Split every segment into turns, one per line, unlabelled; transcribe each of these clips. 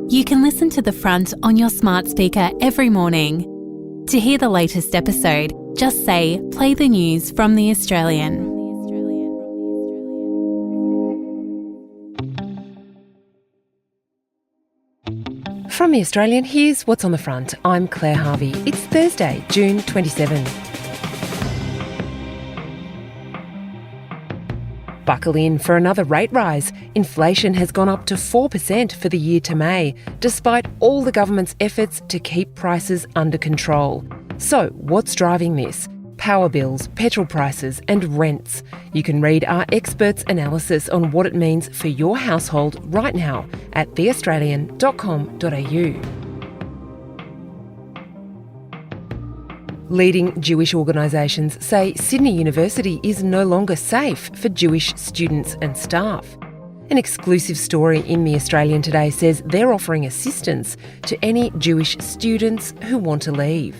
You can listen to The Front on your smart speaker every morning. To hear the latest episode, just say, play the news from The Australian.
From The Australian, here's what's on the front. I'm Claire Harvey. It's Thursday, June 27. Buckle in for another rate rise. Inflation has gone up to 4% for the year to May, despite all the government's efforts to keep prices under control. So, what's driving this? Power bills, petrol prices and rents. You can read our experts' analysis on what it means for your household right now at theaustralian.com.au. Leading Jewish organisations say Sydney University is no longer safe for Jewish students and staff. An exclusive story in The Australian today says they're offering assistance to any Jewish students who want to leave.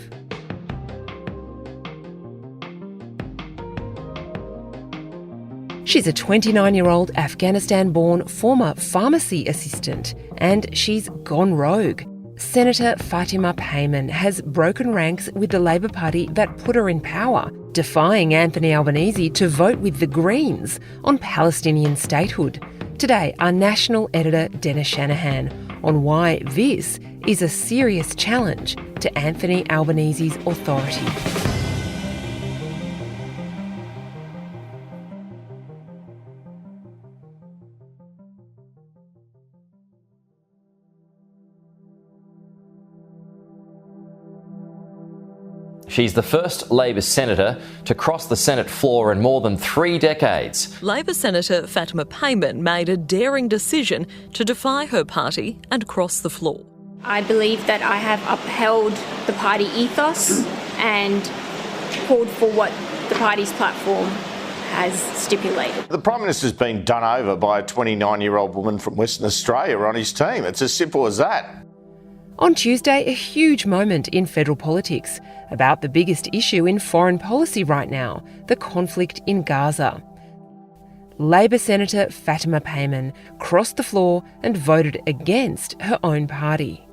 She's a 29-year-old Afghanistan-born former pharmacy assistant, and she's gone rogue. Senator Fatima Payman has broken ranks with the Labor Party that put her in power, defying Anthony Albanese to vote with the Greens on Palestinian statehood. Today, our national editor Dennis Shanahan on why this is a serious challenge to Anthony Albanese's authority.
She's the first Labor senator to cross the Senate floor in more than 3 decades.
Labor Senator Fatima Payman made a daring decision to defy her party and cross the floor.
I believe that I have upheld the party ethos and called for what the party's platform has stipulated.
The Prime Minister's been done over by a 29-year-old woman from Western Australia on his team. It's as simple as that.
On Tuesday, a huge moment in federal politics about the biggest issue in foreign policy right now, the conflict in Gaza. Labor Senator Fatima Payman crossed the floor and voted against her own party.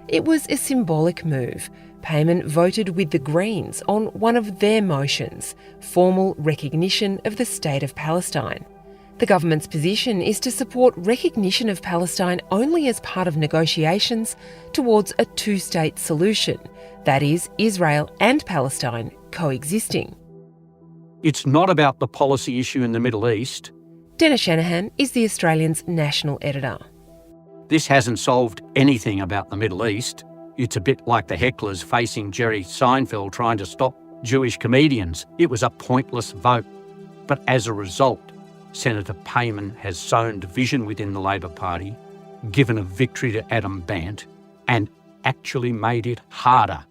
It was a symbolic move. Payman voted with the Greens on one of their motions, formal recognition of the State of Palestine. The government's position is to support recognition of Palestine only as part of negotiations towards a two-state solution, that is, Israel and Palestine coexisting.
It's not about the policy issue in the Middle East.
Dennis Shanahan is The Australian's national editor.
This hasn't solved anything about the Middle East. It's a bit like the hecklers facing Jerry Seinfeld trying to stop Jewish comedians. It was a pointless vote. But as a result, Senator Payman has sown division within the Labor Party, given a victory to Adam Bandt, and actually made it harder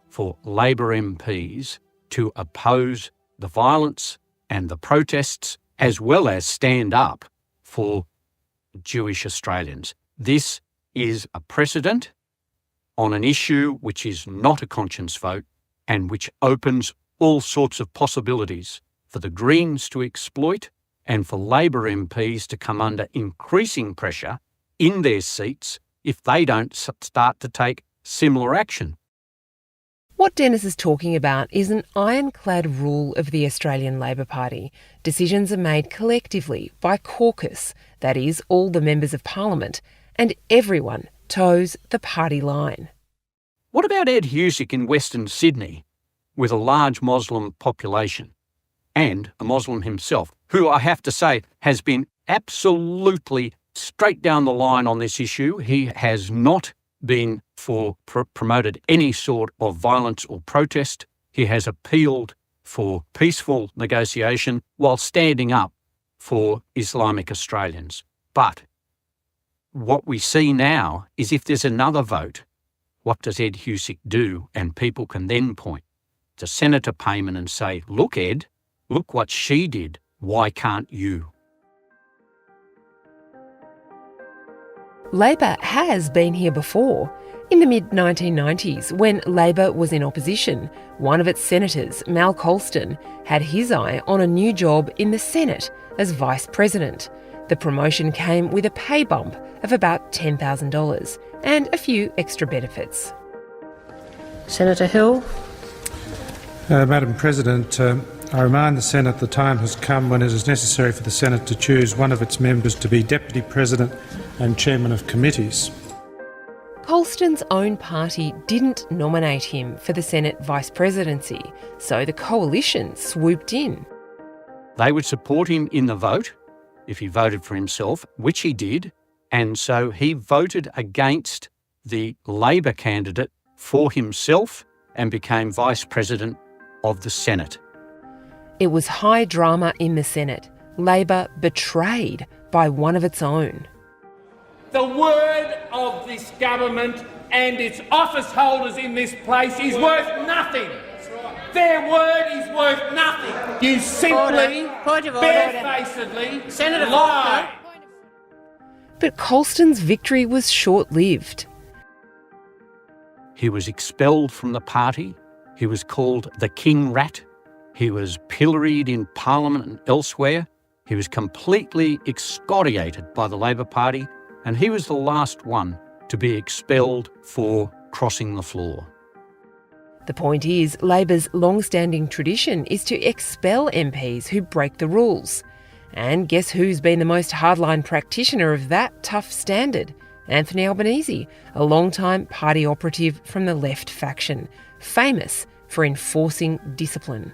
for Labor MPs to oppose the violence and the protests, as well as stand up for Jewish Australians. This is a precedent on an issue which is not a conscience vote and which opens all sorts of possibilities for the Greens to exploit and for Labor MPs to come under increasing pressure in their seats if they don't start to take similar action.
What Dennis is talking about is an ironclad rule of the Australian Labor Party. Decisions are made collectively by caucus, that is, all the members of Parliament, and everyone toes the party line.
What about Ed Husic in Western Sydney, with a large Muslim population, and a Muslim himself, who I have to say has been absolutely straight down the line on this issue? He has not been promoted any sort of violence or protest. He has appealed for peaceful negotiation while standing up for Islamic Australians. But what we see now is if there's another vote, what does Ed Husic do? And people can then point to Senator Payman and say, look, Ed, look what she did. Why can't you?
Labor has been here before. In the mid-1990s, when Labor was in opposition, one of its senators, Mal Colston, had his eye on a new job in the Senate as Vice President. The promotion came with a pay bump of about $10,000 and a few extra benefits.
Senator Hill.
Madam President, I remind the Senate the time has come when it is necessary for the Senate to choose one of its members to be Deputy President and Chairman of committees.
Colston's own party didn't nominate him for the Senate vice presidency, so the coalition swooped in.
They would support him in the vote if he voted for himself, which he did, and so he voted against the Labor candidate for himself and became vice president of the Senate.
It was high drama in the Senate. Labor betrayed by one of its own.
The word of this government and its office holders in this place is worth nothing. Their word is worth nothing. You simply, barefacedly lie.
But Colston's victory was short-lived.
He was expelled from the party. He was called the King Rat. He was pilloried in Parliament and elsewhere. He was completely excoriated by the Labor Party, and he was the last one to be expelled for crossing the floor.
The point is, Labor's long-standing tradition is to expel MPs who break the rules. And guess who's been the most hardline practitioner of that tough standard? Anthony Albanese, a long-time party operative from the left faction, famous for enforcing discipline.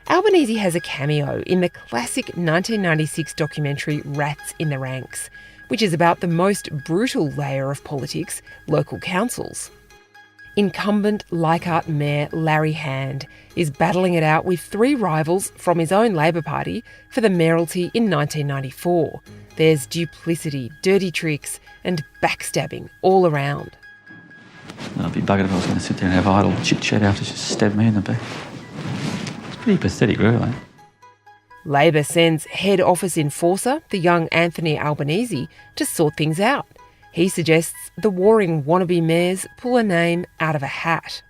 Albanese has a cameo in the classic 1996 documentary Rats in the Ranks, which is about the most brutal layer of politics, local councils. Incumbent Leichhardt Mayor Larry Hand is battling it out with three rivals from his own Labor Party for the mayoralty in 1994. There's duplicity, dirty tricks and backstabbing all around.
I'd be buggered if I was going to sit there and have idle chit-chat after she stabbed me in the back. It's pretty pathetic, really.
Labor sends head office enforcer, the young Anthony Albanese, to sort things out. He suggests the warring wannabe mayors pull a name out of a hat.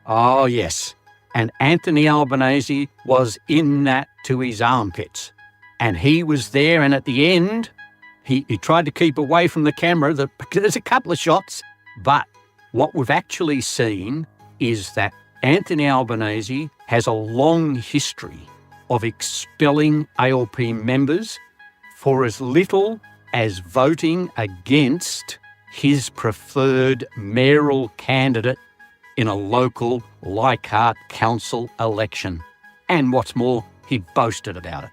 Oh, yes. And Anthony Albanese was in that to his armpits. And he was there, and at the end, he tried to keep away from the camera. There's a couple of shots. But what we've actually seen is that Anthony Albanese has a long history of expelling ALP members for as little as voting against his preferred mayoral candidate in a local Leichhardt council election. And what's more, he boasted about it.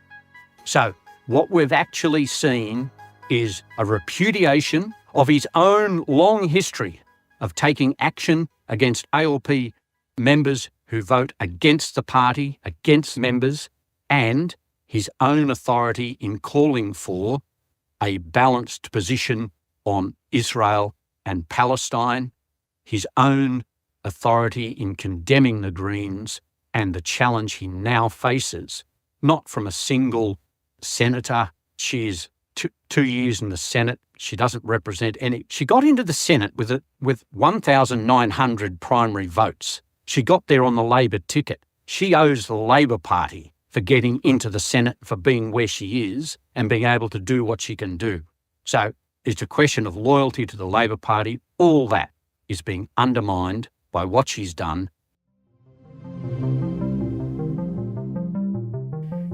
So what we've actually seen is a repudiation of his own long history of taking action against ALP members who vote against the party, against members, and his own authority in calling for a balanced position on Israel and Palestine, his own authority in condemning the Greens and the challenge he now faces, not from a single senator. She is 2 years in the Senate. She doesn't represent any. She got into the Senate with 1,900 primary votes. She got there on the Labor ticket. She owes the Labor Party for getting into the Senate, for being where she is and being able to do what she can do. So it's a question of loyalty to the Labor Party. All that is being undermined by what she's done.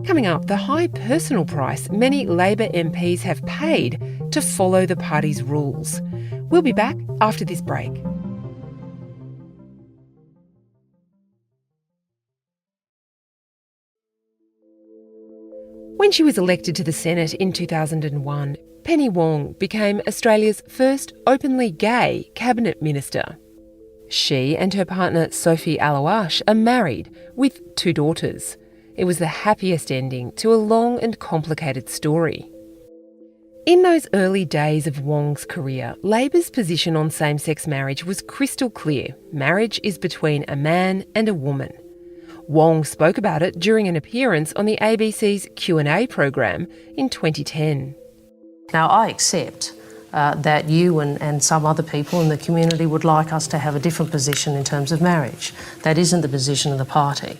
Coming up, the high personal price many Labor MPs have paid to follow the party's rules. We'll be back after this break. When she was elected to the Senate in 2001, Penny Wong became Australia's first openly gay cabinet minister. She and her partner Sophie Alawash are married with 2 daughters. It was the happiest ending to a long and complicated story. In those early days of Wong's career, Labor's position on same-sex marriage was crystal clear. Marriage is between a man and a woman. Wong spoke about it during an appearance on the ABC's Q&A program in 2010.
Now, I accept that you and some other people in the community would like us to have a different position in terms of marriage. That isn't the position of the party.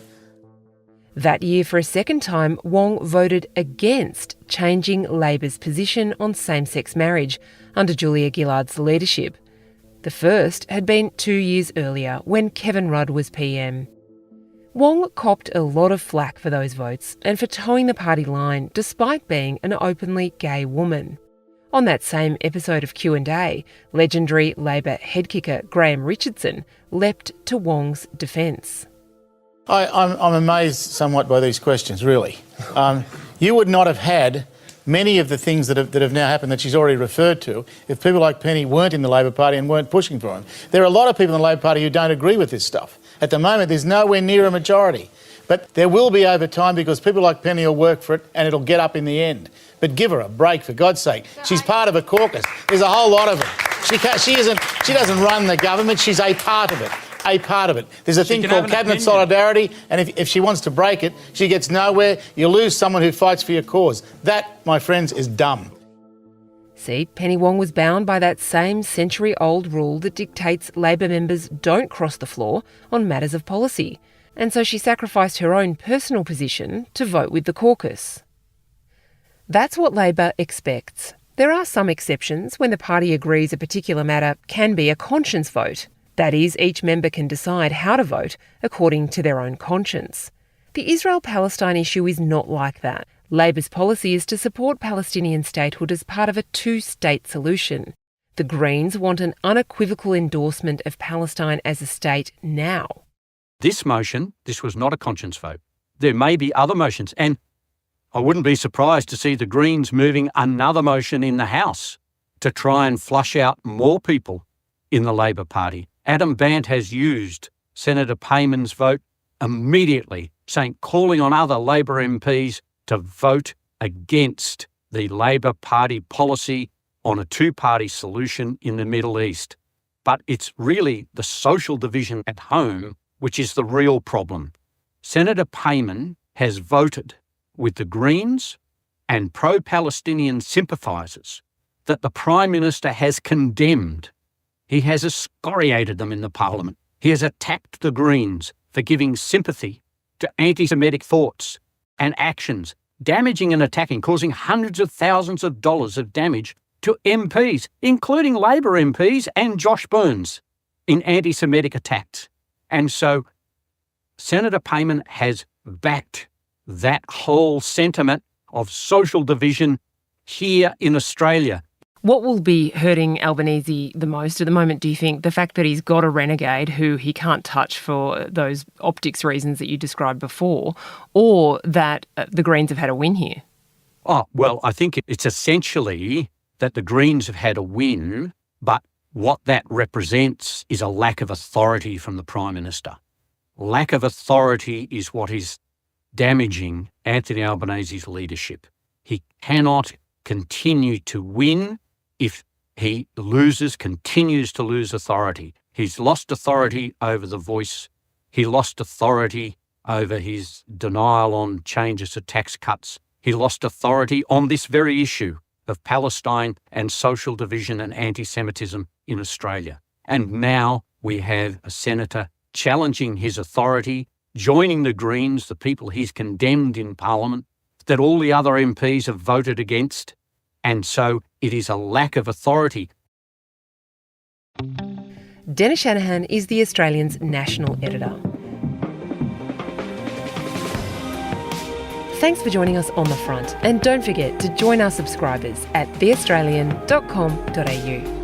That year, for a second time, Wong voted against changing Labor's position on same-sex marriage under Julia Gillard's leadership. The first had been 2 years earlier, when Kevin Rudd was PM. Wong copped a lot of flack for those votes and for towing the party line despite being an openly gay woman. On that same episode of Q&A, legendary Labor headkicker Graham Richardson leapt to Wong's defence.
I'm amazed somewhat by these questions, really. You would not have had many of the things that have now happened that she's already referred to if people like Penny weren't in the Labor Party and weren't pushing for him. There are a lot of people in the Labor Party who don't agree with this stuff. At the moment, there's nowhere near a majority. But there will be over time because people like Penny will work for it and it'll get up in the end. But give her a break, for God's sake. She's part of a caucus. There's a whole lot of them. She doesn't run the government. She's a part of it. A part of it. There's a thing called cabinet solidarity, and if she wants to break it, she gets nowhere. You lose someone who fights for your cause. That, my friends, is dumb.
See, Penny Wong was bound by that same century-old rule that dictates Labor members don't cross the floor on matters of policy, and so she sacrificed her own personal position to vote with the caucus. That's what Labor expects. There are some exceptions when the party agrees a particular matter can be a conscience vote. That is, each member can decide how to vote according to their own conscience. The Israel-Palestine issue is not like that. Labor's policy is to support Palestinian statehood as part of a two-state solution. The Greens want an unequivocal endorsement of Palestine as a state now.
This motion, this was not a conscience vote. There may be other motions, and I wouldn't be surprised to see the Greens moving another motion in the House to try and flush out more people in the Labor Party. Adam Bandt has used Senator Payman's vote immediately, calling on other Labor MPs to vote against the Labor Party policy on a two-party solution in the Middle East. But it's really the social division at home which is the real problem. Senator Payman has voted with the Greens and pro-Palestinian sympathisers that the Prime Minister has condemned. He has excoriated them in the Parliament. He has attacked the Greens for giving sympathy to anti-Semitic thoughts and actions, damaging and attacking, causing hundreds of thousands of dollars of damage to MPs, including Labor MPs and Josh Burns, in anti-Semitic attacks. And so Senator Payman has backed that whole sentiment of social division here in Australia.
What will be hurting Albanese the most at the moment, do you think? The fact that he's got a renegade who he can't touch for those optics reasons that you described before, or that the Greens have had a win here?
Oh, well, I think it's essentially that the Greens have had a win, but what that represents is a lack of authority from the Prime Minister. Lack of authority is what is damaging Anthony Albanese's leadership. He cannot continue to win if he continues to lose authority. He's lost authority over the voice. He lost authority over his denial on changes to tax cuts. He lost authority on this very issue of Palestine and social division and anti-Semitism in Australia. And now we have a senator challenging his authority, joining the Greens, the people he's condemned in Parliament, that all the other MPs have voted against. And so it is a lack of authority.
Dennis Shanahan is The Australian's national editor. Thanks for joining us on The Front, and don't forget to join our subscribers at theaustralian.com.au.